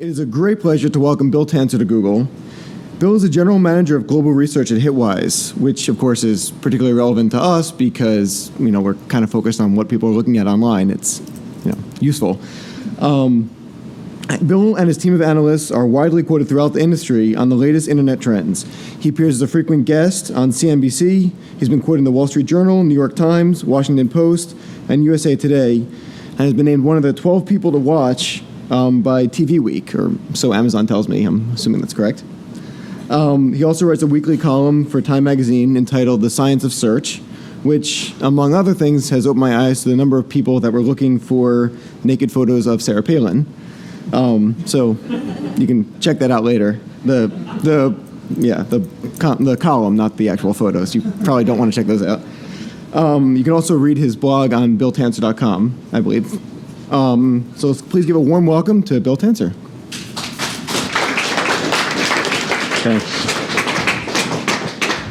It is a great pleasure to welcome Bill Tancer to Google. Bill is the general manager of global research at Hitwise, which of course is particularly relevant to us because we're kind of focused on what people are looking at online. It's useful. Bill and his team of analysts are widely quoted throughout the industry on the latest internet trends. He appears as a frequent guest on CNBC. He's been quoted in the Wall Street Journal, New York Times, Washington Post, and USA Today, and has been named one of the 12 people to watch by TVWeek, or so Amazon tells me. I'm assuming that's correct. He also writes a weekly column for Time magazine entitled The Science of Search, which, among other things, has opened my eyes to the number of people that were looking for naked photos of Sarah Palin. So you can check that out later. The column, not the actual photos. You probably don't want to check those out. You can also read his blog on BillTancer.com, I believe. So please give a warm welcome to Bill Tancer. Okay.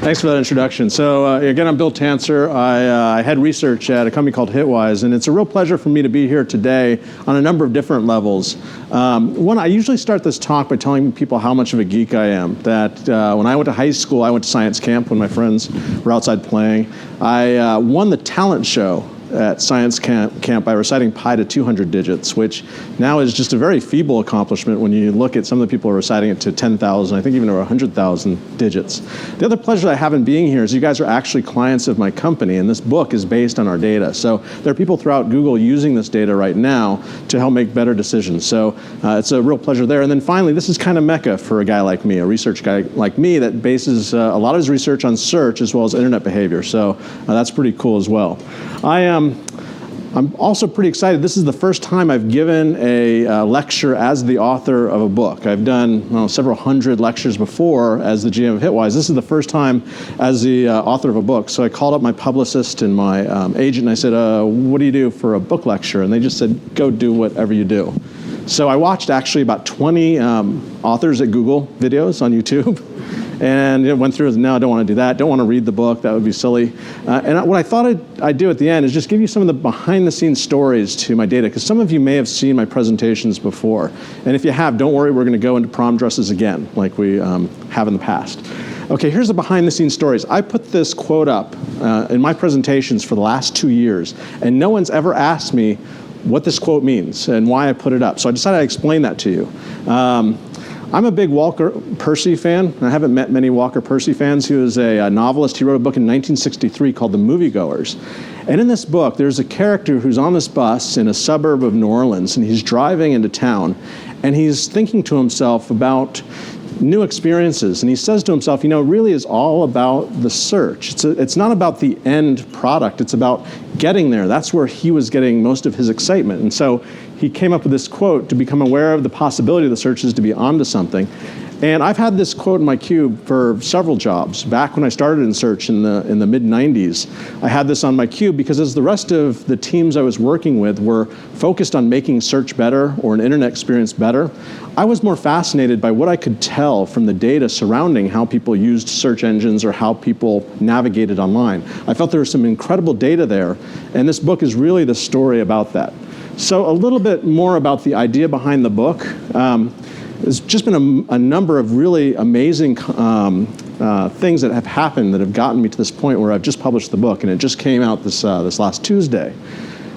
Thanks for that introduction. So again, I'm Bill Tancer. I head research at a company called Hitwise, and it's a real pleasure for me to be here today on a number of different levels. One, I usually start this talk by telling people how much of a geek I am. That when I went to high school, I went to science camp when my friends were outside playing. I won the talent show at science camp by reciting pi to 200 digits, which now is just a very feeble accomplishment when you look at some of the people who are reciting it to 10,000, I think even over 100,000 digits. The other pleasure I have in being here is you guys are actually clients of my company, and this book is based on our data. So there are people throughout Google using this data right now to help make better decisions. So it's a real pleasure there. And then finally, this is kind of mecca for a guy like me, a research guy like me that bases a lot of his research on search as well as internet behavior. So that's pretty cool as well. I'm also pretty excited. This is the first time I've given a lecture as the author of a book. I've done several hundred lectures before as the GM of Hitwise. This is the first time as the author of a book. So I called up my publicist and my agent and I said, what do you do for a book lecture? And they just said, go do whatever you do. So I watched actually about 20 authors at Google videos on YouTube. And went through, no, I don't want to do that. Don't want to read the book. That would be silly. And what I thought I'd do at the end is just give you some of the behind-the-scenes stories to my data, because some of you may have seen my presentations before. And if you have, don't worry, we're going to go into prom dresses again, like we have in the past. Okay, here's the behind-the-scenes stories. I put this quote up in my presentations for the last 2 years, and no one's ever asked me what this quote means and why I put it up. So I decided I'd explain that to you. I'm a big Walker Percy fan. I haven't met many Walker Percy fans. He was a novelist. He wrote a book in 1963 called The Moviegoers. And in this book, there's a character who's on this bus in a suburb of New Orleans, and he's driving into town, and he's thinking to himself about new experiences. And he says to himself, it really is all about the search. It's not about the end product. It's about getting there. That's where he was getting most of his excitement. And so he came up with this quote: to become aware of the possibility of the search is to be onto something. And I've had this quote in my cube for several jobs. Back when I started in search in the mid-90s, I had this on my cube because as the rest of the teams I was working with were focused on making search better or an internet experience better, I was more fascinated by what I could tell from the data surrounding how people used search engines or how people navigated online. I felt there was some incredible data there, and this book is really the story about that. So a little bit more about the idea behind the book. There's just been a number of really amazing things that have happened that have gotten me to this point where I've just published the book, and it just came out this last Tuesday.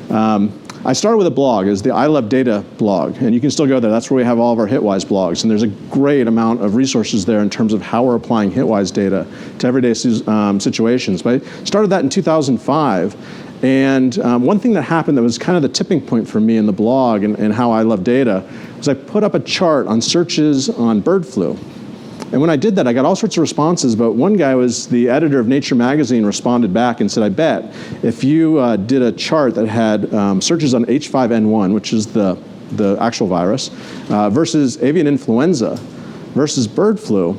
I started with a blog. It was the I Love Data blog, and you can still go there. That's where we have all of our Hitwise blogs, and there's a great amount of resources there in terms of how we're applying Hitwise data to everyday situations. But I started that in 2005. And one thing that happened that was kind of the tipping point for me in the blog and how I love data was I put up a chart on searches on bird flu. And when I did that, I got all sorts of responses, but one guy was the editor of Nature magazine responded back and said, I bet if you did a chart that had searches on H5N1, which is the actual virus, versus avian influenza versus bird flu,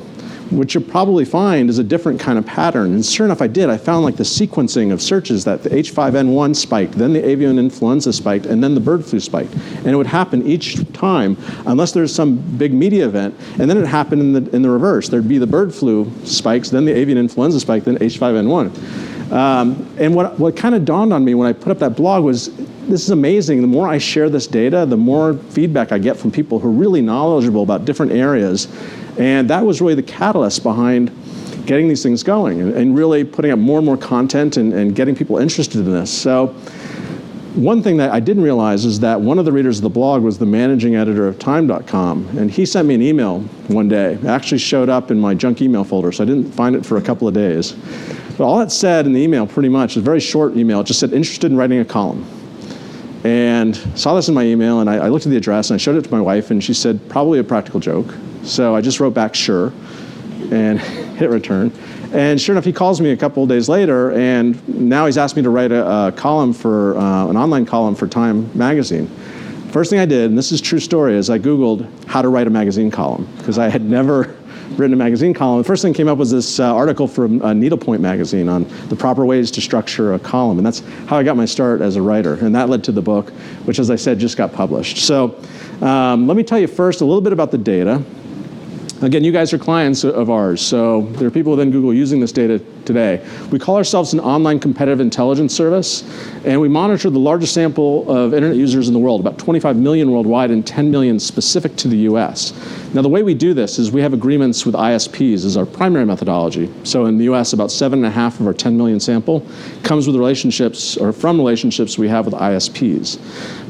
what you'll probably find is a different kind of pattern. And sure enough, I did. I found like the sequencing of searches that the H5N1 spiked, then the avian influenza spiked, and then the bird flu spiked. And it would happen each time, unless there's some big media event, and then it happened in the reverse. There'd be the bird flu spikes, then the avian influenza spike, then H5N1. And what kind of dawned on me when I put up that blog was this is amazing. The more I share this data, the more feedback I get from people who are really knowledgeable about different areas. And that was really the catalyst behind getting these things going and really putting up more and more content and getting people interested in this. So one thing that I didn't realize is that one of the readers of the blog was the managing editor of Time.com. And he sent me an email one day. It actually showed up in my junk email folder, so I didn't find it for a couple of days. But all it said in the email pretty much, a very short email, it just said, interested in writing a column. And saw this in my email, and I looked at the address, and I showed it to my wife, and she said, probably a practical joke. So I just wrote back, sure, and hit return. And sure enough, he calls me a couple of days later, and now he's asked me to write a column for, an online column for Time magazine. First thing I did, and this is a true story, is I Googled how to write a magazine column, because I had never written a magazine column. The first thing that came up was this article from Needlepoint magazine on the proper ways to structure a column, and that's how I got my start as a writer, and that led to the book, which, as I said, just got published. So let me tell you first a little bit about the data. Again, you guys are clients of ours, so there are people within Google using this data today. We call ourselves an online competitive intelligence service, and we monitor the largest sample of internet users in the world, about 25 million worldwide and 10 million specific to the US. Now, the way we do this is we have agreements with ISPs as our primary methodology. So in the US, about 7.5 of our 10 million sample comes with relationships, or from relationships we have with ISPs.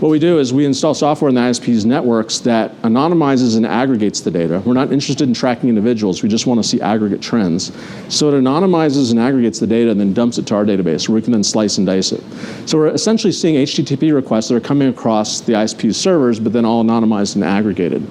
What we do is we install software in the ISP's networks that anonymizes and aggregates the data. We're not interested in tracking individuals, we just want to see aggregate trends. So it anonymizes and aggregates the data and then dumps it to our database, where we can then slice and dice it. So we're essentially seeing HTTP requests that are coming across the ISP's servers, but then all anonymized and aggregated.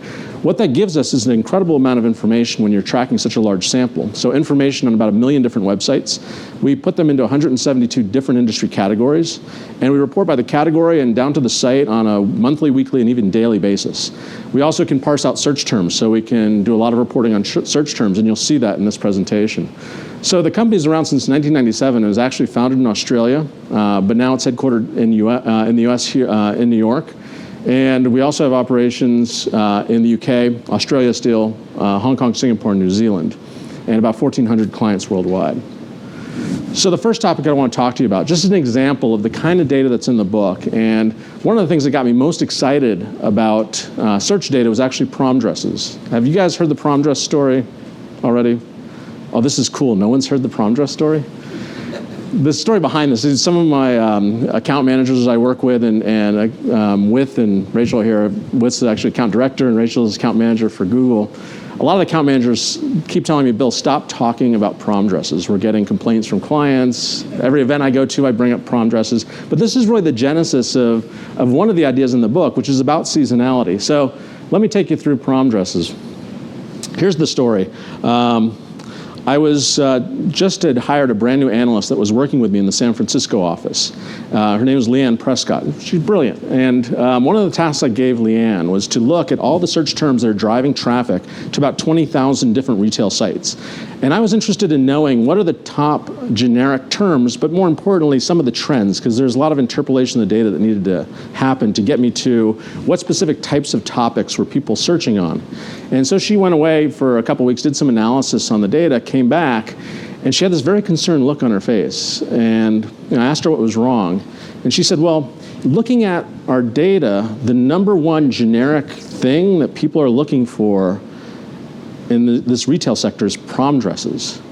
What that gives us is an incredible amount of information when you're tracking such a large sample. So information on about 1 million different websites. We put them into 172 different industry categories, and we report by the category and down to the site on a monthly, weekly, and even daily basis. We also can parse out search terms, so we can do a lot of reporting on search terms, and you'll see that in this presentation. So the company's around since 1997. It was actually founded in Australia, but now it's headquartered in the US here in New York. And we also have operations in the UK, Australia still, Hong Kong, Singapore, and New Zealand, and about 1,400 clients worldwide. So the first topic I want to talk to you about, just an example of the kind of data that's in the book. And one of the things that got me most excited about search data was actually prom dresses. Have you guys heard the prom dress story already? Oh, this is cool. No one's heard the prom dress story? The story behind this is some of my account managers I work with, and Rachel here. With's actually account director, and Rachel is account manager for Google. A lot of the account managers keep telling me, Bill, stop talking about prom dresses. We're getting complaints from clients. Every event I go to, I bring up prom dresses. But this is really the genesis of one of the ideas in the book, which is about seasonality. So let me take you through prom dresses. Here's the story. I was just had hired a brand new analyst that was working with me in the San Francisco office. Her name is Leanne Prescott. She's brilliant. And one of the tasks I gave Leanne was to look at all the search terms that are driving traffic to about 20,000 different retail sites. And I was interested in knowing what are the top generic terms, but more importantly, some of the trends, because there's a lot of interpolation of the data that needed to happen to get me to what specific types of topics were people searching on. And so she went away for a couple weeks, did some analysis on the data, came back, and she had this very concerned look on her face. And I asked her what was wrong. And she said, well, looking at our data, the number one generic thing that people are looking for in this retail sector is prom dresses.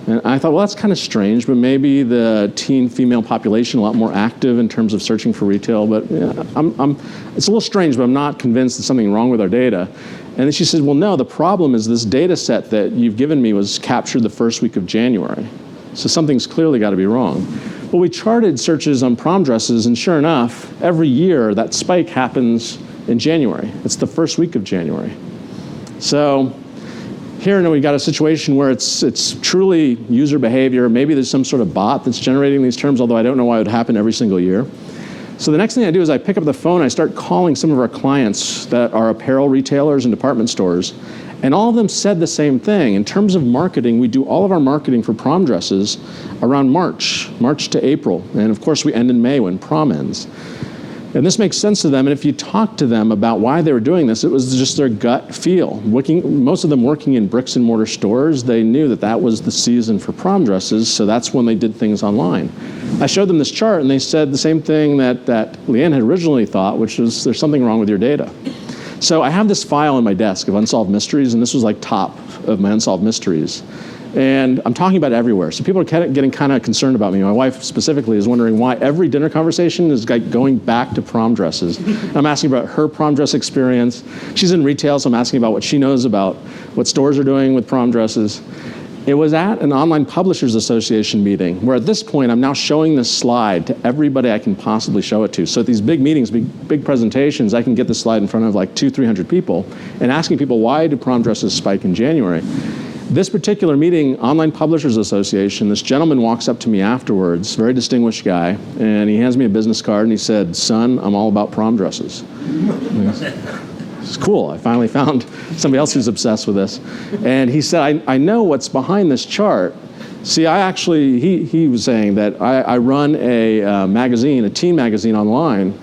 And I thought, well, that's kind of strange, but maybe the teen female population a lot more active in terms of searching for retail. But it's a little strange, but I'm not convinced there's something wrong with our data. And then she said, well, no, the problem is this data set that you've given me was captured the first week of January. So something's clearly got to be wrong. Well, we charted searches on prom dresses, and sure enough, every year that spike happens in January. It's the first week of January. So here now we got a situation where it's truly user behavior. Maybe there's some sort of bot that's generating these terms, although I don't know why it would happen every single year. So the next thing I do is I pick up the phone, I start calling some of our clients that are apparel retailers and department stores, and all of them said the same thing. In terms of marketing, we do all of our marketing for prom dresses around March to April. And of course we end in May when prom ends. And this makes sense to them, and if you talk to them about why they were doing this, it was just their gut feel. Most of them working in bricks and mortar stores, they knew that that was the season for prom dresses, so that's when they did things online. I showed them this chart, and they said the same thing that Leanne had originally thought, which was there's something wrong with your data. So I have this file on my desk of unsolved mysteries, and this was like top of my unsolved mysteries. And I'm talking about it everywhere. So people are getting kind of concerned about me. My wife specifically is wondering why every dinner conversation is going back to prom dresses. I'm asking about her prom dress experience. She's in retail, so I'm asking about what she knows about what stores are doing with prom dresses. It was at an Online Publishers Association meeting where at this point I'm now showing this slide to everybody I can possibly show it to. So at these big meetings, big presentations, I can get this slide in front of like 200-300 people and asking people, why do prom dresses spike in January? This particular meeting, Online Publishers Association, this gentleman walks up to me afterwards, very distinguished guy, and he hands me a business card and he said, son, I'm all about prom dresses. It's cool. I finally found somebody else who's obsessed with this. And he said, I know what's behind this chart. See, he was saying that I run a magazine, a teen magazine online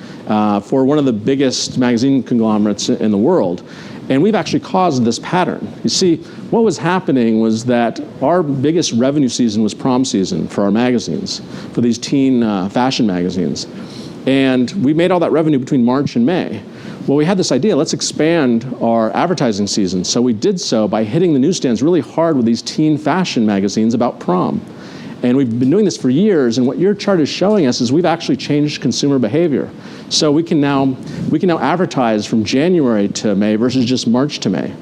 for one of the biggest magazine conglomerates in the world. And we've actually caused this pattern. You see, what was happening was that our biggest revenue season was prom season for our magazines, for these teen fashion magazines. And we made all that revenue between March and May. Well, we had this idea, let's expand our advertising season. So we did so by hitting the newsstands really hard with these teen fashion magazines about prom. And we've been doing this for years, and what your chart is showing us is we've actually changed consumer behavior. So we can now advertise from January to May versus just March to May.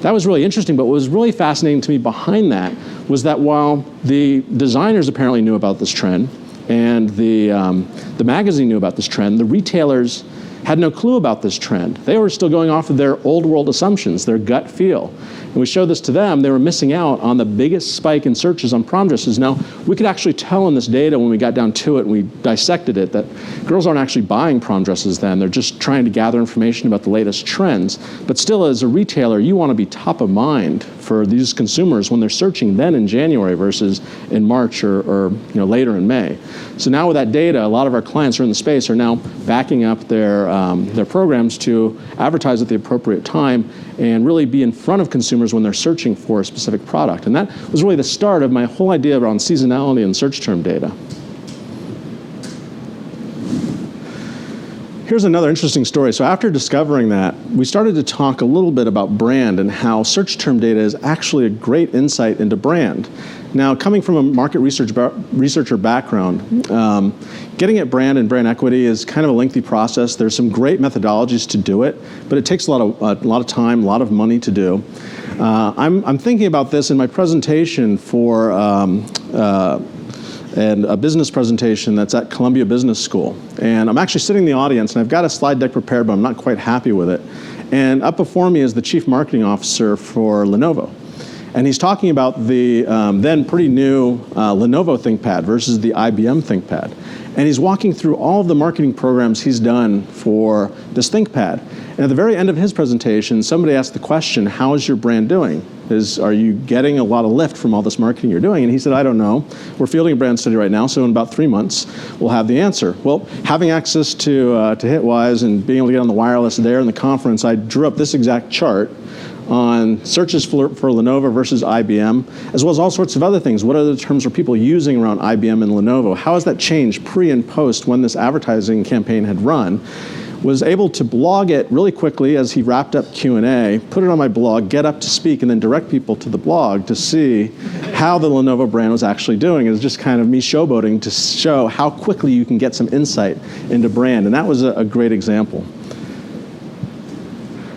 That was really interesting, but what was really fascinating to me behind that was that while the designers apparently knew about this trend, and the magazine knew about this trend, the retailers had no clue about this trend. They were still going off of their old world assumptions, their gut feel. And we showed this to them, they were missing out on the biggest spike in searches on prom dresses. Now, we could actually tell in this data when we got down to it and we dissected it that girls aren't actually buying prom dresses then, they're just trying to gather information about the latest trends. But still, as a retailer, you want to be top of mind for these consumers when they're searching then in January versus in March or later in May. So now with that data, a lot of our clients who are in the space are now backing up their programs to advertise at the appropriate time and really be in front of consumers when they're searching for a specific product. And that was really the start of my whole idea around seasonality and search term data. Here's another interesting story. So after discovering that, we started to talk a little bit about brand and how search term data is actually a great insight into brand. Now, coming from a market researcher background, getting at brand and brand equity is kind of a lengthy process. There's some great methodologies to do it, but it takes a lot of time, a lot of money to do. I'm thinking about this in my presentation for and a business presentation that's at Columbia Business School. And I'm actually sitting in the audience, and I've got a slide deck prepared, but I'm not quite happy with it. And up before me is the Chief Marketing Officer for Lenovo. And he's talking about the then pretty new Lenovo ThinkPad versus the IBM ThinkPad. And he's walking through all of the marketing programs he's done for this ThinkPad. And at the very end of his presentation, somebody asked the question, how is your brand doing? Are you getting a lot of lift from all this marketing you're doing? And he said, I don't know. We're fielding a brand study right now, so in about 3 months, we'll have the answer. Well, having access to Hitwise and being able to get on the wireless there in the conference, I drew up this exact chart on searches for Lenovo versus IBM, as well as all sorts of other things. What other terms are people using around IBM and Lenovo? How has that changed pre and post when this advertising campaign had run? Was able to blog it really quickly as he wrapped up Q&A, put it on my blog, get up to speak, and then direct people to the blog to see how the Lenovo brand was actually doing. It was just kind of me showboating to show how quickly you can get some insight into brand, and that was a great example.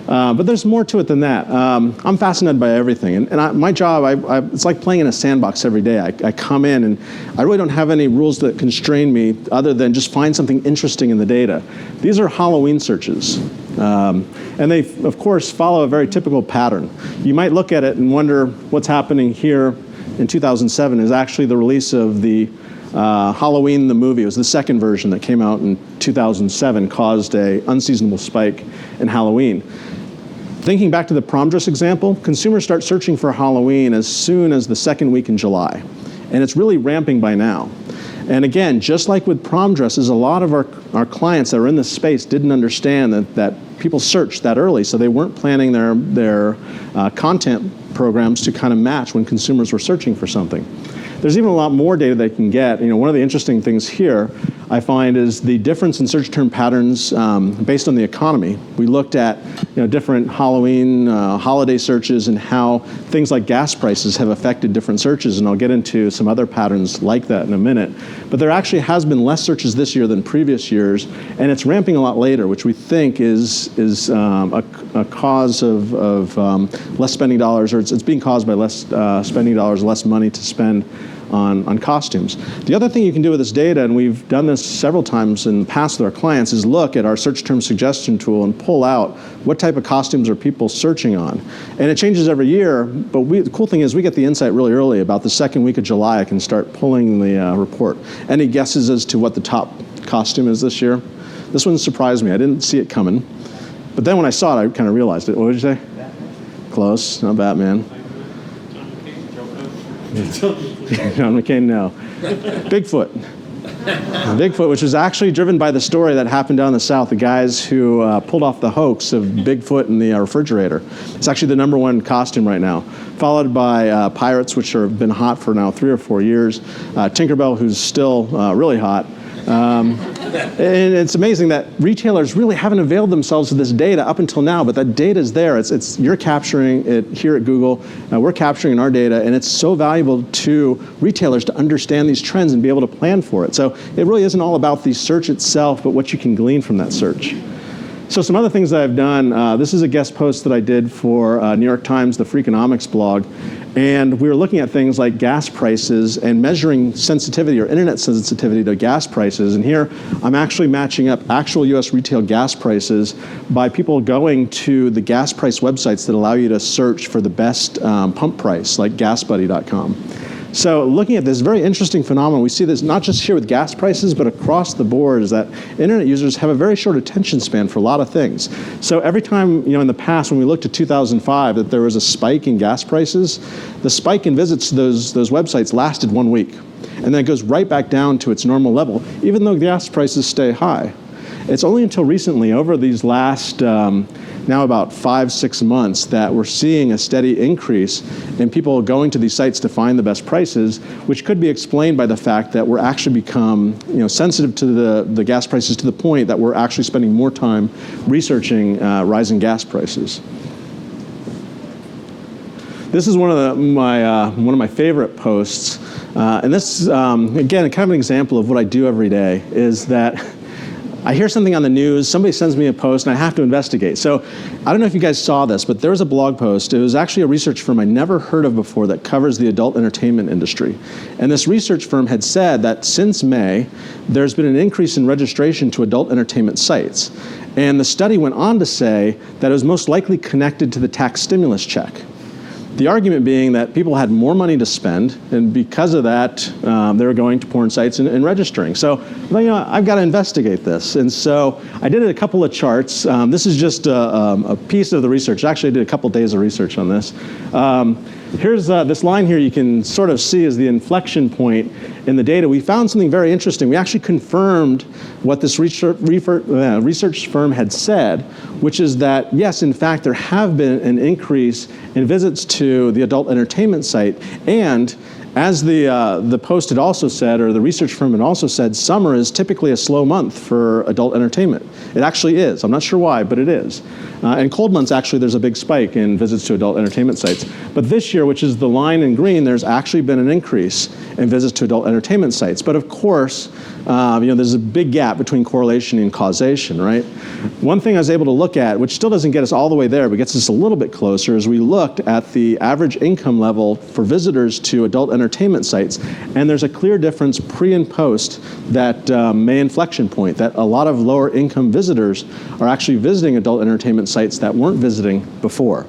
But there's more to it than that. I'm fascinated by everything. And my job, it's like playing in a sandbox every day. I come in and I really don't have any rules that constrain me other than just find something interesting in the data. These are Halloween searches. And they, of course, follow a very typical pattern. You might look at it and wonder what's happening here in 2007 is actually the release of the Halloween the movie. It was the second version that came out in 2007, caused an unseasonable spike in Halloween. Thinking back to the prom dress example, consumers start searching for Halloween as soon as the second week in July. And it's really ramping by now. And again, just like with prom dresses, a lot of our clients that are in this space didn't understand that people searched that early, so they weren't planning their content programs to kind of match when consumers were searching for something. There's even a lot more data they can get. One of the interesting things here I find is the difference in search term patterns based on the economy. We looked at different Halloween holiday searches and how things like gas prices have affected different searches, and I'll get into some other patterns like that in a minute. But there actually has been less searches this year than previous years, and it's ramping a lot later, which we think is a cause of less spending dollars, or it's being caused by less spending dollars, less money to spend on costumes. The other thing you can do with this data, and we've done this several times in the past with our clients, is look at our search term suggestion tool and pull out what type of costumes are people searching on. And it changes every year, but the cool thing is we get the insight really early. About the second week of July, I can start pulling the report. Any guesses as to what the top costume is this year? This one surprised me. I didn't see it coming. But then when I saw it, I kind of realized it. What did you say? Batman. Close, not Batman. John McCain, no. Bigfoot. Bigfoot, which was actually driven by the story that happened down in the South, the guys who pulled off the hoax of Bigfoot in the refrigerator. It's actually the #1 costume right now, followed by Pirates, which have been hot for now 3 or 4 years, Tinkerbell, who's still really hot. And it's amazing that retailers really haven't availed themselves of this data up until now, but that data is there. You're capturing it here at Google. We're capturing in our data, and it's so valuable to retailers to understand these trends and be able to plan for it. So it really isn't all about the search itself, but what you can glean from that search. So some other things that I've done, this is a guest post that I did for New York Times, the Freakonomics blog, and we were looking at things like gas prices and measuring sensitivity or internet sensitivity to gas prices. And here I'm actually matching up actual US retail gas prices by people going to the gas price websites that allow you to search for the best pump price, like gasbuddy.com. So looking at this very interesting phenomenon, we see this not just here with gas prices, but across the board, is that internet users have a very short attention span for a lot of things. So every time, in the past, when we looked at 2005, that there was a spike in gas prices, the spike in visits to those websites lasted 1 week. And then it goes right back down to its normal level, even though gas prices stay high. It's only until recently, over these last now about 5-6 months, that we're seeing a steady increase in people going to these sites to find the best prices, which could be explained by the fact that we're actually become sensitive to the gas prices to the point that we're actually spending more time researching rising gas prices. This is one of my favorite posts, and this is, again, kind of an example of what I do every day, is that I hear something on the news, somebody sends me a post, and I have to investigate. So I don't know if you guys saw this, but there was a blog post. It was actually a research firm I never heard of before that covers the adult entertainment industry. And this research firm had said that since May, there's been an increase in registration to adult entertainment sites. And the study went on to say that it was most likely connected to the tax stimulus check. The argument being that people had more money to spend, and because of that, they were going to porn sites and registering. So, I've got to investigate this. And so I did a couple of charts. This is just a piece of the research. Actually, I did a couple days of research on this. Here's this line here you can sort of see as the inflection point in the data. We found something very interesting. We actually confirmed what this research firm had said, which is that, yes, in fact, there have been an increase in visits to the adult entertainment site. And as the post had also said, or the research firm had also said, summer is typically a slow month for adult entertainment. It actually is. I'm not sure why, but it is. And cold months, actually, there's a big spike in visits to adult entertainment sites. But this year, which is the line in green, there's actually been an increase in visits to adult entertainment sites. But of course, there's a big gap between correlation and causation, right? One thing I was able to look at, which still doesn't get us all the way there, but gets us a little bit closer, is we looked at the average income level for visitors to adult entertainment sites, and there's a clear difference pre and post that May inflection point, that a lot of lower income visitors are actually visiting adult entertainment sites that weren't visiting before.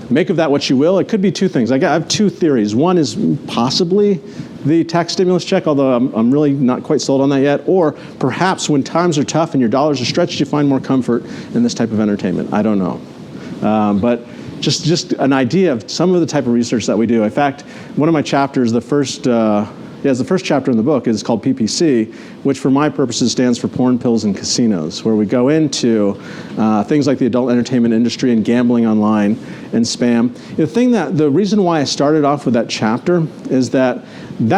Make of that what you will. It could be two things. I have two theories. One is possibly the tax stimulus check, although I'm really not quite sold on that yet. Or perhaps when times are tough and your dollars are stretched, you find more comfort in this type of entertainment. I don't know. But just an idea of some of the type of research that we do. In fact, one of my chapters, the first Yes, the first chapter in the book is called PPC, which for my purposes stands for Porn, Pills, and Casinos, where we go into things like the adult entertainment industry and gambling online and spam. The reason why I started off with that chapter is that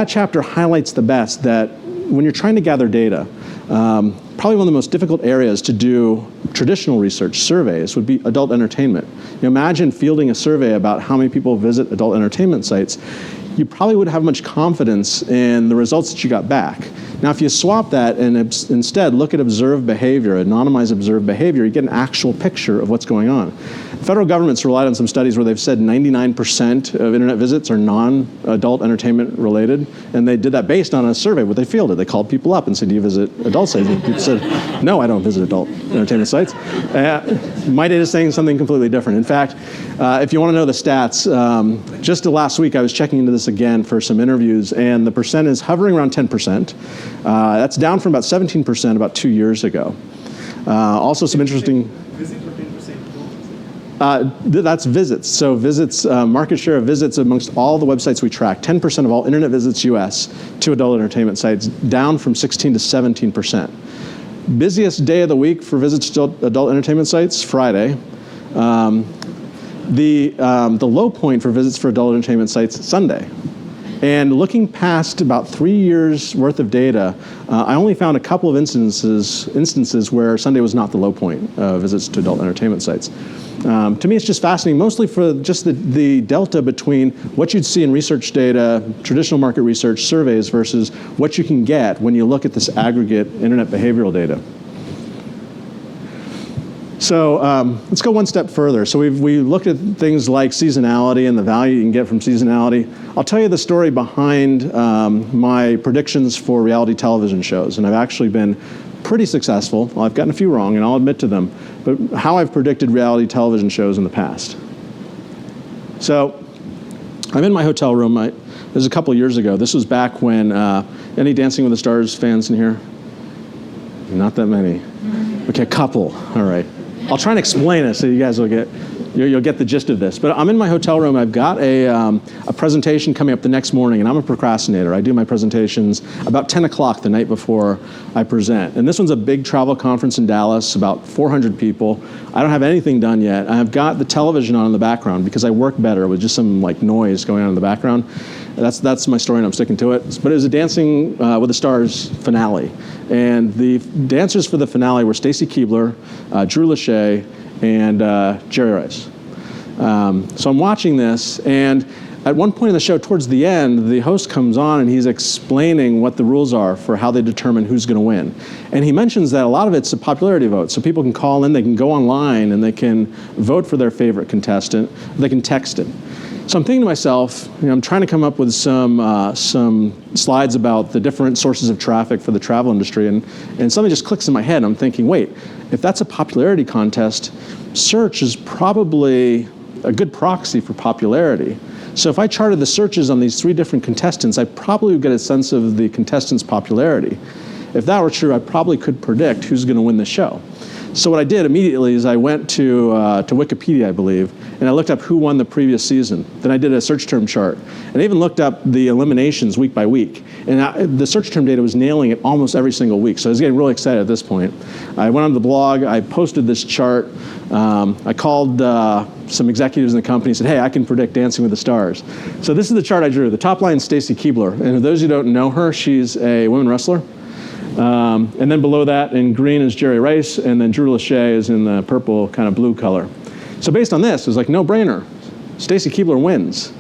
chapter highlights the best that when you're trying to gather data, probably one of the most difficult areas to do traditional research, surveys, would be adult entertainment. Imagine fielding a survey about how many people visit adult entertainment sites. You probably wouldn't have much confidence in the results that you got back. Now, if you swap that and instead look at observed behavior, anonymized observed behavior, you get an actual picture of what's going on. The federal government's relied on some studies where they've said 99% of internet visits are non-adult entertainment related, and they did that based on a survey where they fielded. They called people up and said, do you visit adult sites? And people said, no, I don't visit adult entertainment sites. My data is saying something completely different. In fact, if you want to know the stats, just last week I was checking into this again for some interviews, and the percent is hovering around 10%. That's down from about 17% about 2 years ago. Also some interesting... That's visits. So visits, market share of visits amongst all the websites we track, 10% of all internet visits US to adult entertainment sites, down from 16 to 17%. Busiest day of the week for visits to adult entertainment sites, Friday. The low point for visits for adult entertainment sites, Sunday. And looking past about 3 years worth of data, I only found a couple of instances where Sunday was not the low point of visits to adult entertainment sites. To me, it's just fascinating, mostly for just the delta between what you'd see in research data, traditional market research surveys, versus what you can get when you look at this aggregate internet behavioral data. So let's go one step further. So we looked at things like seasonality and the value you can get from seasonality. I'll tell you the story behind my predictions for reality television shows, and I've actually been pretty successful. Well, I've gotten a few wrong, and I'll admit to them, but how I've predicted reality television shows in the past. So I'm in my hotel room. This was a couple of years ago. This was back when, any Dancing with the Stars fans in here? Not that many. Okay, a couple, all right. I'll try and explain it so you guys will you'll get the gist of this. But I'm in my hotel room. I've got a presentation coming up the next morning, and I'm a procrastinator. I do my presentations about 10 o'clock the night before I present. And this one's a big travel conference in Dallas, about 400 people. I don't have anything done yet. I've got the television on in the background because I work better with just some like noise going on in the background. That's my story, and I'm sticking to it. But it was a Dancing with the Stars finale. And the dancers for the finale were Stacy Keibler, Drew Lachey, and Jerry Rice. So I'm watching this, and at one point in the show, towards the end, the host comes on and he's explaining what the rules are for how they determine who's going to win. And he mentions that a lot of it's a popularity vote. So people can call in, they can go online, and they can vote for their favorite contestant. They can text it. So I'm thinking to myself, I'm trying to come up with some slides about the different sources of traffic for the travel industry, and something just clicks in my head. I'm thinking, wait, if that's a popularity contest, search is probably a good proxy for popularity. So if I charted the searches on these 3 different contestants, I probably would get a sense of the contestants' popularity. If that were true, I probably could predict who's going to win the show. So what I did immediately is I went to Wikipedia, I believe, and I looked up who won the previous season. Then I did a search term chart, and I even looked up the eliminations week by week. And the search term data was nailing it almost every single week. So I was getting really excited at this point. I went on the blog, I posted this chart. I called some executives in the company and said, hey, I can predict Dancing with the Stars. So this is the chart I drew. The top line is Stacy Keibler. And for those who don't know her, she's a women wrestler. And then below that in green is Jerry Rice, and then Drew Lachey is in the purple kind of blue color. So based on this, it was like no brainer. Stacy Keibler wins.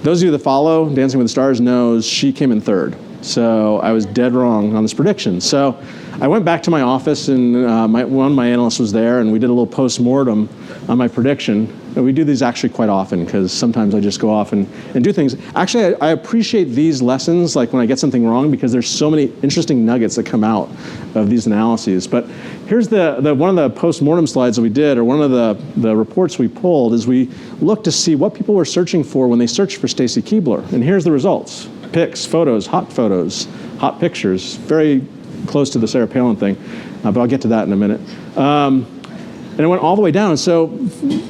Those of you that follow Dancing with the Stars knows she came in 3rd. So I was dead wrong on this prediction. So I went back to my office, and one of my analysts was there, and we did a little post-mortem on my prediction. And we do these actually quite often because sometimes I just go off and do things. Actually, I appreciate these lessons, like when I get something wrong, because there's so many interesting nuggets that come out of these analyses. But here's one of the post-mortem slides that we did, or one of the reports we pulled, is we looked to see what people were searching for when they searched for Stacy Keibler. And here's the results. Pics, photos, hot pictures, very close to the Sarah Palin thing, but I'll get to that in a minute. And it went all the way down. And so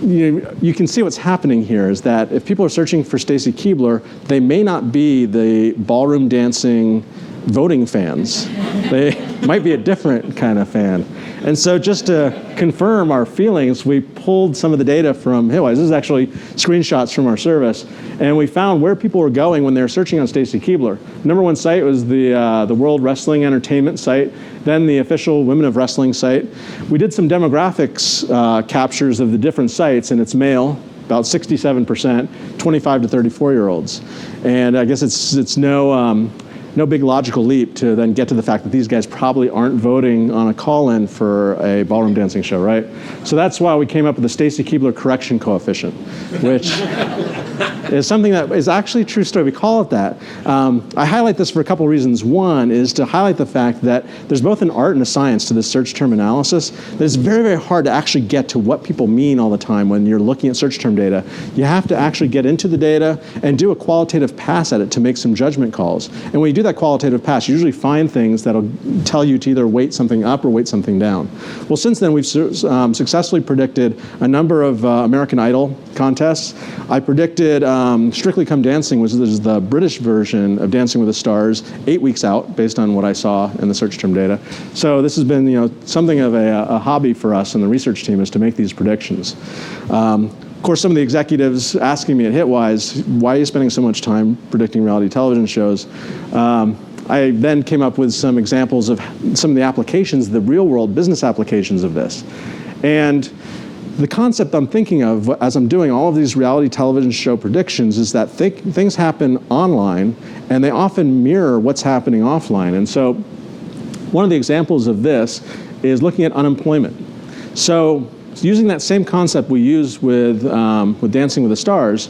you can see what's happening here is that if people are searching for Stacy Keibler, they may not be the ballroom dancing voting fans. They might be a different kind of fan. And so just to confirm our feelings, we pulled some of the data from Hitwise. This is actually screenshots from our service. And we found where people were going when they were searching on Stacy Keibler. Number one site was the World Wrestling Entertainment site, then the official Women of Wrestling site. We did some demographics captures of the different sites, and it's male, about 67%, 25 to 34-year-olds. And I guess it's no big logical leap to then get to the fact that these guys probably aren't voting on a call-in for a ballroom dancing show, right? So that's why we came up with the Stacy Keibler correction coefficient, which is something that is actually a true story. We call it that. I highlight this for a couple reasons. One is to highlight the fact that there's both an art and a science to this search term analysis. That it's very, very hard to actually get to what people mean all the time when you're looking at search term data. You have to actually get into the data and do a qualitative pass at it to make some judgment calls. And when you do that qualitative pass, you usually find things that'll tell you to either weight something up or weight something down. Well, since then, we've successfully predicted a number of American Idol contests. I predicted Strictly Come Dancing, which is the British version of Dancing with the Stars, 8 weeks out, based on what I saw in the search term data. So this has been, something of a hobby for us and the research team is to make these predictions. Of course, some of the executives asking me at Hitwise, why are you spending so much time predicting reality television shows? I then came up with some examples of some of the applications, the real world business applications of this. And the concept I'm thinking of as I'm doing all of these reality television show predictions is that things happen online and they often mirror what's happening offline. And so one of the examples of this is looking at unemployment. So using that same concept we use with Dancing with the Stars,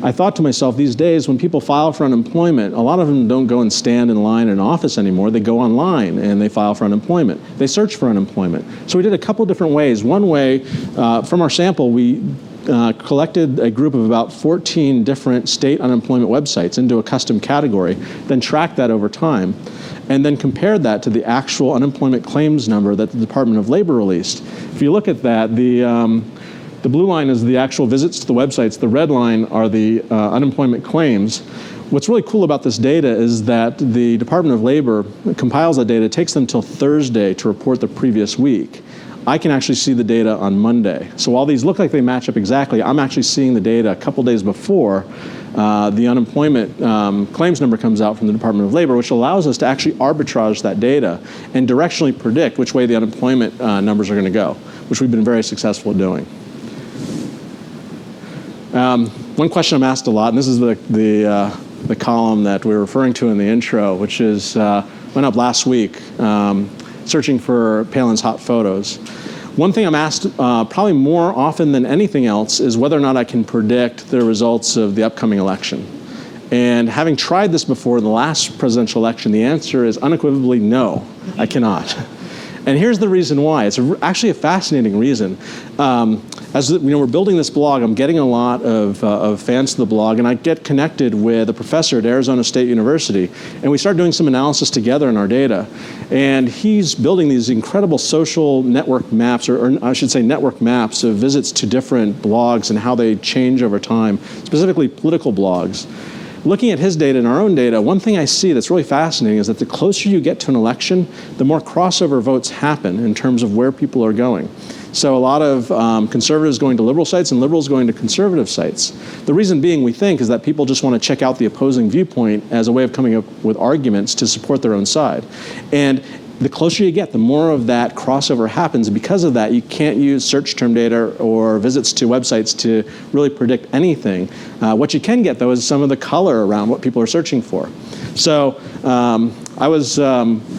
I thought to myself, these days when people file for unemployment, a lot of them don't go and stand in line in an office anymore. They go online and they file for unemployment. They search for unemployment. So we did a couple different ways. One way, from our sample, we collected a group of about 14 different state unemployment websites into a custom category, then tracked that over time, and then compared that to the actual unemployment claims number that the Department of Labor released. If you look at that, the blue line is the actual visits to the websites. The red line are the unemployment claims. What's really cool about this data is that the Department of Labor compiles that data. It takes them till Thursday to report the previous week. I can actually see the data on Monday. So while these look like they match up exactly, I'm actually seeing the data a couple days before the unemployment claims number comes out from the Department of Labor, which allows us to actually arbitrage that data and directionally predict which way the unemployment numbers are going to go, which we've been very successful at doing. One question I'm asked a lot, and this is the column that we were referring to in the intro, which is went up last week, searching for Palin's hot photos. One thing I'm asked probably more often than anything else is whether or not I can predict the results of the upcoming election. And having tried this before in the last presidential election, the answer is unequivocally no, I cannot. And here's the reason why. It's actually a fascinating reason. As we're building this blog, I'm getting a lot of fans to the blog, and I get connected with a professor at Arizona State University, and we start doing some analysis together in our data. And he's building these incredible social network maps, or I should say network maps of visits to different blogs and how they change over time, specifically political blogs. Looking at his data and our own data, one thing I see that's really fascinating is that the closer you get to an election, the more crossover votes happen in terms of where people are going. So a lot of conservatives going to liberal sites and liberals going to conservative sites. The reason being, we think, is that people just want to check out the opposing viewpoint as a way of coming up with arguments to support their own side. And the closer you get, the more of that crossover happens. Because of that, you can't use search term data or visits to websites to really predict anything. What you can get, though, is some of the color around what people are searching for. So I was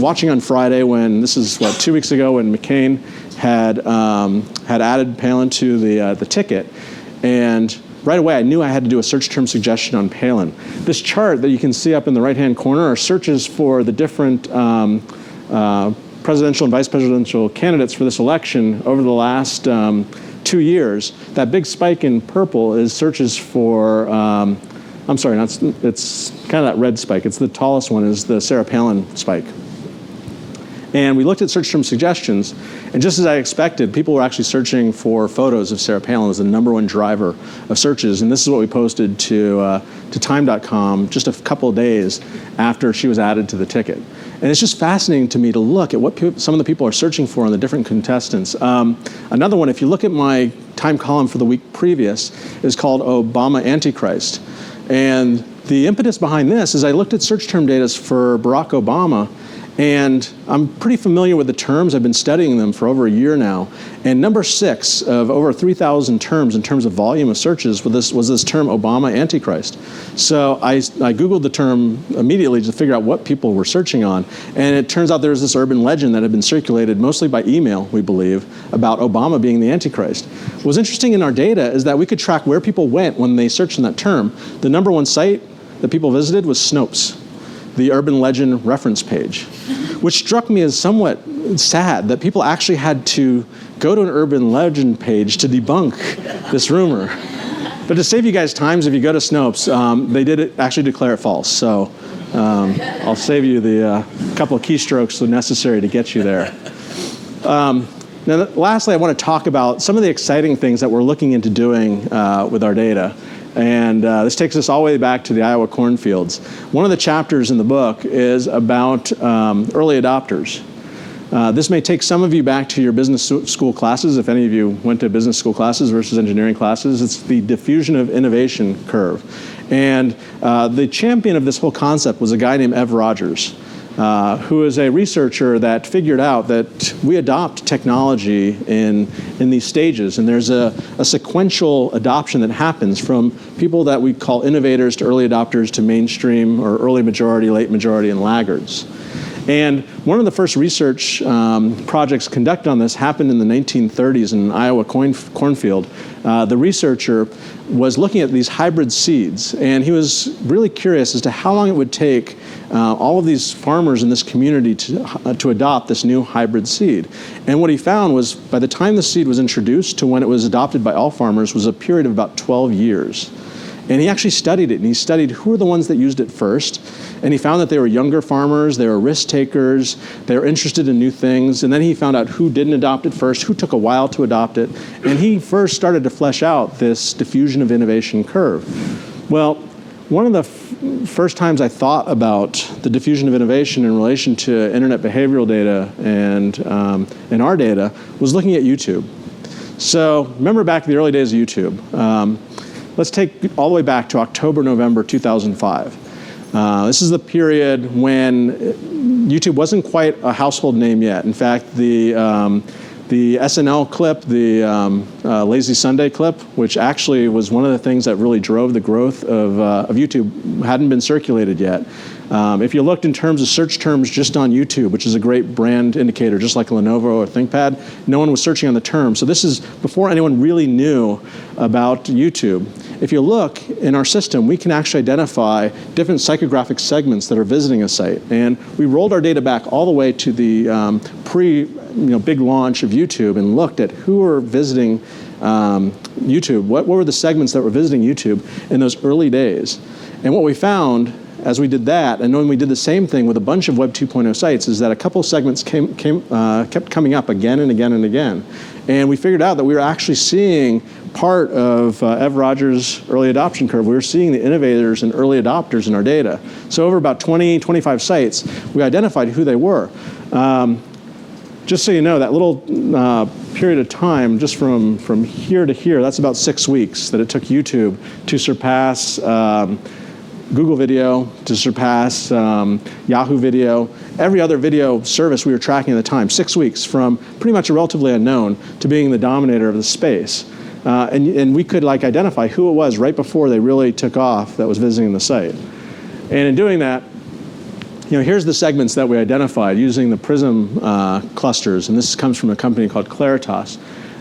watching on Friday when, this is 2 weeks ago, when McCain had added Palin to the ticket, and right away I knew I had to do a search term suggestion on Palin. This chart that you can see up in the right-hand corner are searches for the different presidential and vice presidential candidates for this election over the last 2 years. That big spike in purple is searches for, I'm sorry, it's kind of that red spike. It's the tallest one is the Sarah Palin spike. And we looked at search term suggestions, and just as I expected, people were actually searching for photos of Sarah Palin as the #1 driver of searches. And this is what we posted to Time.com just a couple of days after she was added to the ticket. And it's just fascinating to me to look at what some of the people are searching for in the different contestants. Another one, if you look at my Time column for the week previous, is called Obama Antichrist. And the impetus behind this is I looked at search term data for Barack Obama, and I'm pretty familiar with the terms. I've been studying them for over a year now. And number 6 of over 3,000 terms in terms of volume of searches was this term Obama Antichrist. So I Googled the term immediately to figure out what people were searching on. And it turns out there's this urban legend that had been circulated mostly by email, we believe, about Obama being the Antichrist. What's interesting in our data is that we could track where people went when they searched in that term. The #1 site that people visited was Snopes, the urban legend reference page, which struck me as somewhat sad that people actually had to go to an urban legend page to debunk this rumor. But to save you guys time, if you go to Snopes, they did actually declare it false. So I'll save you the couple of keystrokes necessary to get you there. Now, lastly, I want to talk about some of the exciting things that we're looking into doing with our data. And this takes us all the way back to the Iowa cornfields. One of the chapters in the book is about early adopters. This may take some of you back to your business school classes, if any of you went to business school classes versus engineering classes. It's the diffusion of innovation curve. And the champion of this whole concept was a guy named Ev Rogers, who is a researcher that figured out that we adopt technology in these stages, and there's a sequential adoption that happens from people that we call innovators to early adopters to mainstream or early majority, late majority, and laggards. And one of the first research projects conducted on this happened in the 1930s in an Iowa cornfield. The researcher was looking at these hybrid seeds, and he was really curious as to how long it would take all of these farmers in this community to adopt this new hybrid seed. And what he found was by the time the seed was introduced to when it was adopted by all farmers was a period of about 12 years. And he actually studied it, and he studied who were the ones that used it first. And he found that they were younger farmers, they were risk takers, they were interested in new things. And then he found out who didn't adopt it first, who took a while to adopt it. And he first started to flesh out this diffusion of innovation curve. Well, one of the first times I thought about the diffusion of innovation in relation to internet behavioral data and our data was looking at YouTube. So remember back in the early days of YouTube. Let's take all the way back to October, November 2005. This is the period when YouTube wasn't quite a household name yet. In fact, the SNL clip, the Lazy Sunday clip, which actually was one of the things that really drove the growth of YouTube, hadn't been circulated yet. If you looked in terms of search terms just on YouTube, which is a great brand indicator, just like Lenovo or ThinkPad, no one was searching on the term. So this is before anyone really knew about YouTube. If you look in our system, we can actually identify different psychographic segments that are visiting a site. And we rolled our data back all the way to the big launch of YouTube and looked at who were visiting YouTube. What were the segments that were visiting YouTube in those early days? And what we found as we did that, and when we did the same thing with a bunch of Web 2.0 sites, is that a couple segments kept coming up again and again and again. And we figured out that we were actually seeing part of Ev Rogers' early adoption curve. We were seeing the innovators and early adopters in our data. So over about 20, 25 sites, we identified who they were. Just so you know, that little period of time, just from here to here, that's about 6 weeks that it took YouTube to surpass Google Video, to surpass Yahoo Video, every other video service we were tracking at the time. 6 weeks from pretty much a relatively unknown to being the dominator of the space. And we could identify who it was right before they really took off that was visiting the site. And in doing that, here's the segments that we identified using the Prism clusters, and this comes from a company called Claritas.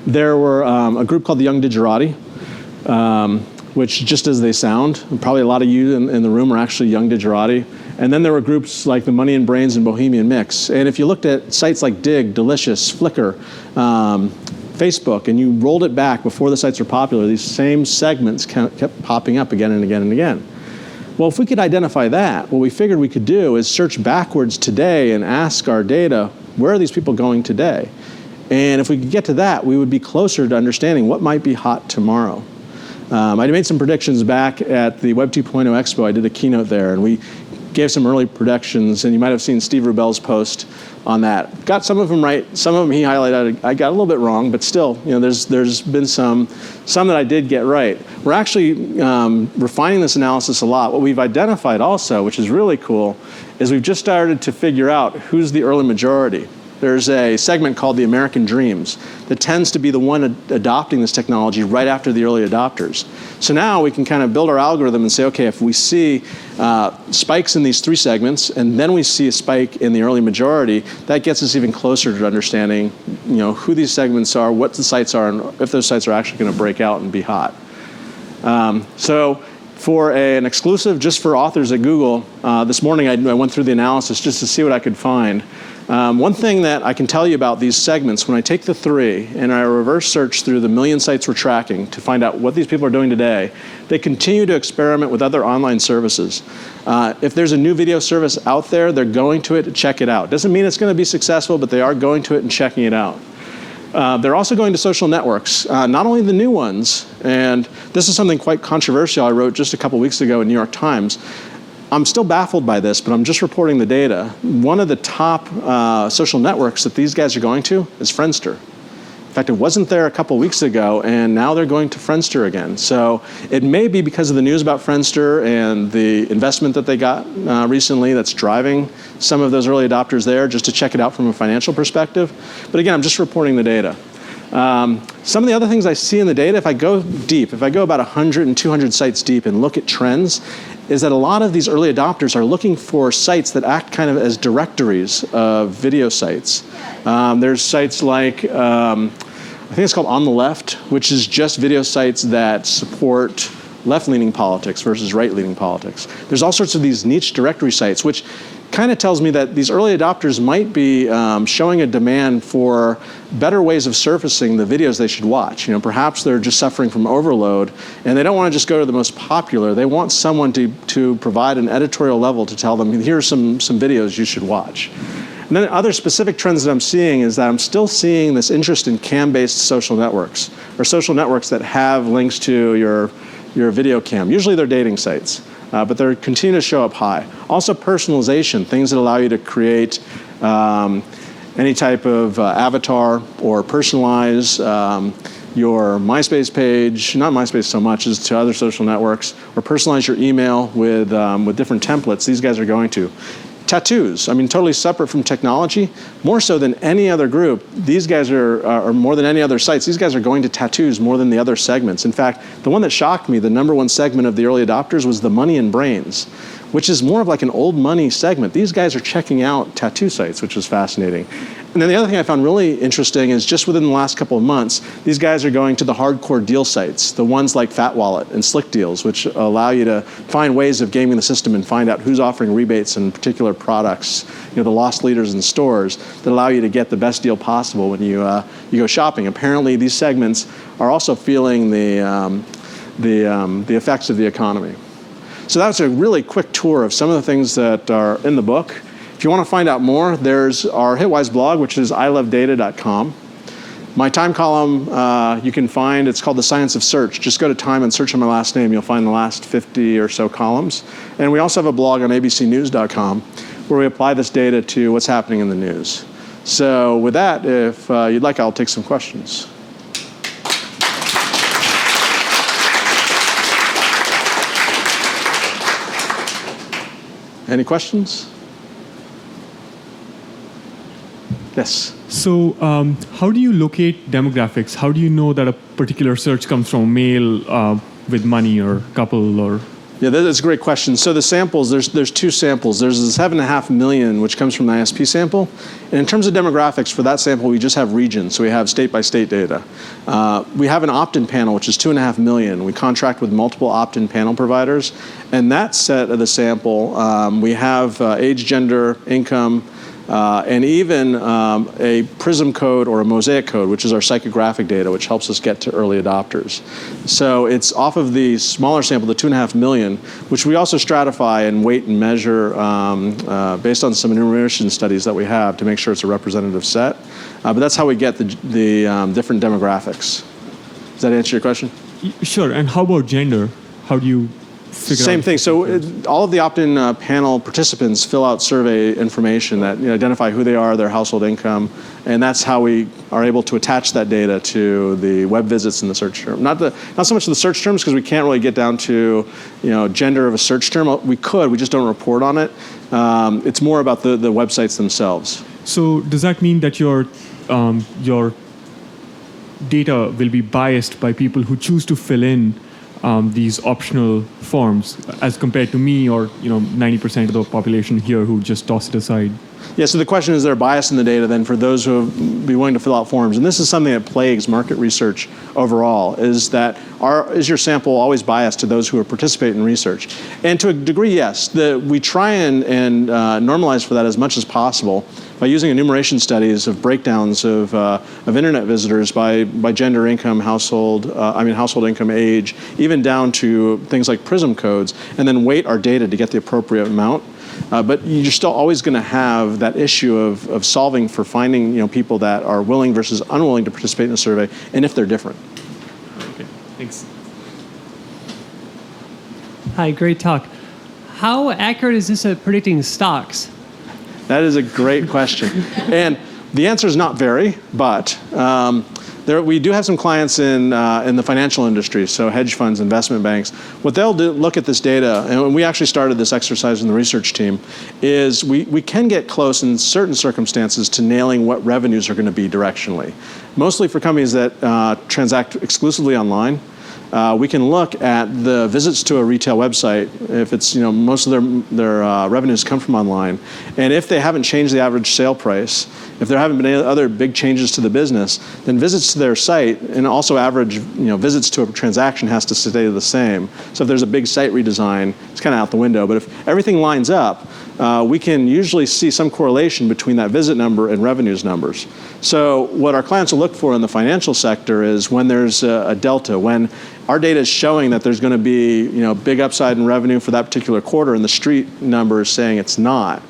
There were a group called the Young Digerati, which just as they sound, probably a lot of you in the room are actually Young Digerati. And then there were groups like the Money and Brains and Bohemian Mix. And if you looked at sites like Dig, Delicious, Flickr, Facebook, and you rolled it back before the sites were popular, these same segments kept popping up again and again and again. Well, if we could identify that, what we figured we could do is search backwards today and ask our data, where are these people going today? And if we could get to that, we would be closer to understanding what might be hot tomorrow. I made some predictions back at the Web 2.0 Expo. I did a keynote there, and we gave some early predictions, and you might have seen Steve Rubel's post on that. Got some of them right. Some of them he highlighted I got a little bit wrong, but still, there's been some that I did get right. We're actually refining this analysis a lot. What we've identified also, which is really cool, is we've just started to figure out who's the early majority. There's a segment called the American Dreams that tends to be the one adopting this technology right after the early adopters. So now we can kind of build our algorithm and say, okay, if we see spikes in these three segments, and then we see a spike in the early majority, that gets us even closer to understanding, who these segments are, what the sites are, and if those sites are actually going to break out and be hot. So for an exclusive just for authors at Google, this morning I went through the analysis just to see what I could find. One thing that I can tell you about these segments, when I take the three and I reverse search through the million sites we're tracking to find out what these people are doing today, they continue to experiment with other online services. If there's a new video service out there, they're going to it to check it out. Doesn't mean it's going to be successful, but they are going to it and checking it out. They're also going to social networks, not only the new ones, and this is something quite controversial I wrote just a couple weeks ago in New York Times. I'm still baffled by this, but I'm just reporting the data. One of the top social networks that these guys are going to is Friendster. In fact, it wasn't there a couple weeks ago, and now they're going to Friendster again. So it may be because of the news about Friendster and the investment that they got recently that's driving some of those early adopters there just to check it out from a financial perspective. But again, I'm just reporting the data. Some of the other things I see in the data, if I go deep, if I go about 100 and 200 sites deep and look at trends, is that a lot of these early adopters are looking for sites that act kind of as directories of video sites. There's sites like, I think it's called On the Left, which is just video sites that support left-leaning politics versus right-leaning politics. There's all sorts of these niche directory sites, which kind of tells me that these early adopters might be showing a demand for better ways of surfacing the videos they should watch. Perhaps they're just suffering from overload, and they don't want to just go to the most popular. They want someone to provide an editorial level to tell them, here's some videos you should watch. And then other specific trends that I'm seeing is that I'm still seeing this interest in cam-based social networks, or social networks that have links to your video cam. Usually they're dating sites. But they're continuing to show up high. Also personalization, things that allow you to create any type of avatar or personalize your MySpace page, not MySpace so much as to other social networks, or personalize your email with different templates. These guys are going to. Tattoos, totally separate from technology, more so than any other group. These guys are more than any other sites, these guys are going to tattoos more than the other segments. In fact, the one that shocked me, the #1 segment of the early adopters was the money and brains, which is more of like an old money segment. These guys are checking out tattoo sites, which was fascinating. And then the other thing I found really interesting is just within the last couple of months, these guys are going to the hardcore deal sites, the ones like Fat Wallet and Slick Deals, which allow you to find ways of gaming the system and find out who's offering rebates in particular products, the lost leaders in stores that allow you to get the best deal possible when you go shopping. Apparently, these segments are also feeling the effects of the economy. So that's a really quick tour of some of the things that are in the book. If you want to find out more, there's our Hitwise blog, which is ilovedata.com. My time column you can find, it's called The Science of Search. Just go to Time and search on my last name. You'll find the last 50 or so columns. And we also have a blog on abcnews.com where we apply this data to what's happening in the news. So with that, if you'd like, I'll take some questions. Any questions? Yes. So how do you locate demographics? How do you know that a particular search comes from a male with money or couple or? Yeah, that's a great question. So the samples, there's two samples. There's the 7.5 million, which comes from the ISP sample. And in terms of demographics, for that sample, we just have regions. So we have state-by-state data. We have an opt-in panel, which is 2.5 million. We contract with multiple opt-in panel providers. And that set of the sample, we have age, gender, income, and even a Prism code or a Mosaic code, which is our psychographic data, which helps us get to early adopters. So it's off of the smaller sample, the 2.5 million, which we also stratify and weight and measure based on some enumeration studies that we have to make sure it's a representative set. But that's how we get the different demographics. Does that answer your question? Sure. And how about gender? How do you figure Same out? thing. So all of the opt-in panel participants fill out survey information that identify who they are, their household income, and that's how we are able to attach that data to the web visits in the search term. Not so much the search terms, because we can't really get down to gender of a search term. We could, we just don't report on it. It's more about the websites themselves. So does that mean that your data will be biased by people who choose to fill in these optional forms as compared to me or 90% of the population here who just toss it aside? Yeah, so the question is there a bias in the data then for those who would be willing to fill out forms? And this is something that plagues market research overall, is that is your sample always biased to those who are participating in research? And to a degree, yes. We try and normalize for that as much as possible by using enumeration studies of breakdowns of internet visitors by gender, income, household income, age, even down to things like Prism codes, and then weight our data to get the appropriate amount. But you're still always going to have that issue of solving for finding people that are willing versus unwilling to participate in a survey, and if they're different. Okay, thanks. Hi, great talk. How accurate is this at predicting stocks? That is a great question. And the answer is not very, but we do have some clients in the financial industry, so hedge funds, investment banks. What they'll do, look at this data, and we actually started this exercise in the research team, is we can get close in certain circumstances to nailing what revenues are going to be directionally. Mostly for companies that transact exclusively online. We can look at the visits to a retail website if it's most of their revenues come from online, and if they haven't changed the average sale price, if there haven't been any other big changes to the business, then visits to their site and also average visits to a transaction has to stay the same. So if there's a big site redesign, it's kind of out the window. But if everything lines up, we can usually see some correlation between that visit number and revenues numbers. So what our clients will look for in the financial sector is when there's a delta, when our data is showing that there's going to be big upside in revenue for that particular quarter and the street number is saying it's not.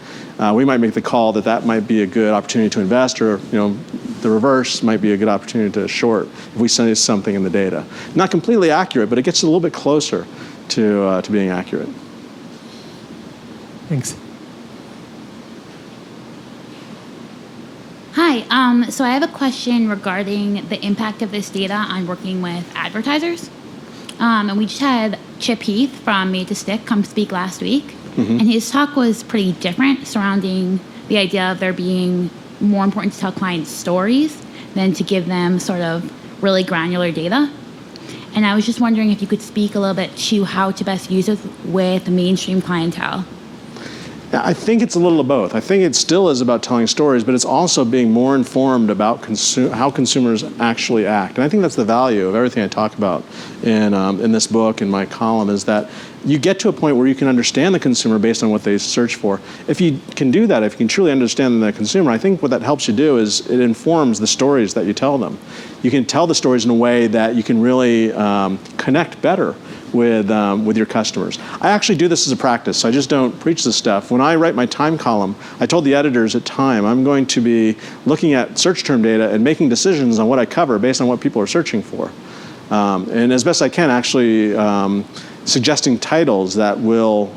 We might make the call that might be a good opportunity to invest, or the reverse might be a good opportunity to short if we see something in the data. Not completely accurate, but it gets a little bit closer to being accurate. Thanks. Hi, so I have a question regarding the impact of this data on working with advertisers. And we just had Chip Heath from Made to Stick come speak last week. And his talk was pretty different, surrounding the idea of there being more important to tell clients stories than to give them sort of really granular data. And I was just wondering if you could speak a little bit to how to best use it with mainstream clientele. I think it's a little of both. I think it still is about telling stories, but it's also being more informed about how consumers actually act. And I think that's the value of everything I talk about in this book, in my column, is that you get to a point where you can understand the consumer based on what they search for. If you can do that, if you can truly understand the consumer, I think what that helps you do is it informs the stories that you tell them. You can tell the stories in a way that you can really connect better with your customers. I actually do this as a practice, so I just don't preach this stuff. When I write my Time column, I told the editors at Time I'm going to be looking at search term data and making decisions on what I cover based on what people are searching for. And as best I can, actually suggesting titles that will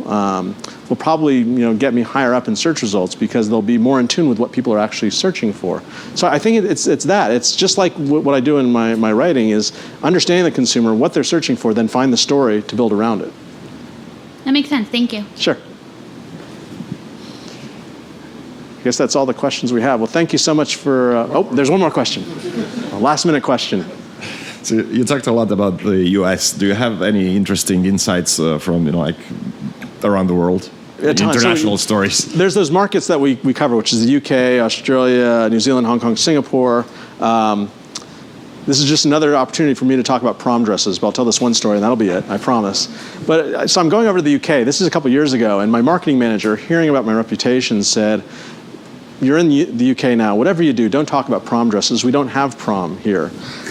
probably get me higher up in search results because they'll be more in tune with what people are actually searching for. So I think it's that. It's just like what I do in my writing is understanding the consumer, what they're searching for, then find the story to build around it. That makes sense. Thank you. Sure. I guess that's all the questions we have. Well, thank you so much for, there's one more question. A last minute question. So you talked a lot about the US. Do you have any interesting insights from around the world? International stories. There's those markets that we cover, which is the UK, Australia, New Zealand, Hong Kong, Singapore. This is just another opportunity for me to talk about prom dresses, but I'll tell this one story and that'll be it, I promise. But so I'm going over to the UK. This is a couple years ago, and my marketing manager, hearing about my reputation, said, you're in the UK now. Whatever you do, don't talk about prom dresses. We don't have prom here,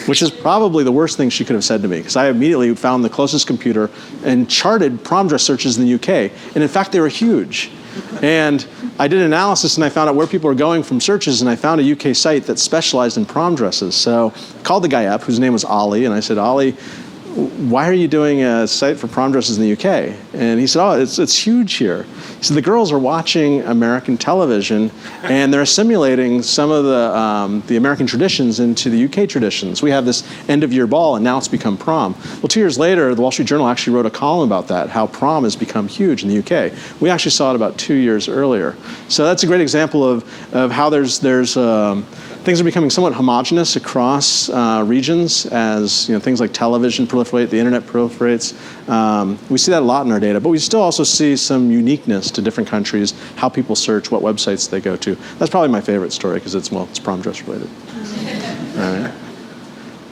which is probably the worst thing she could have said to me, because I immediately found the closest computer and charted prom dress searches in the UK. And in fact, they were huge. And I did analysis and I found out where people are going from searches, and I found a UK site that specialized in prom dresses. So I called the guy up, whose name was Ollie, and I said, Ollie, why are you doing a site for prom dresses in the UK? And he said, oh, it's huge here. He said, the girls are watching American television and they're assimilating some of the American traditions into the UK traditions. We have this end of year ball and now it's become prom. Well, 2 years later, the Wall Street Journal actually wrote a column about that, how prom has become huge in the UK. We actually saw it about 2 years earlier. So that's a great example of how things are becoming somewhat homogenous across regions as things like television proliferate, the internet proliferates. We see that a lot in our data, but we still also see some uniqueness to different countries, how people search, what websites they go to. That's probably my favorite story because it's prom dress related. All right.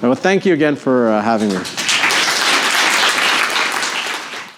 Well, thank you again for having me.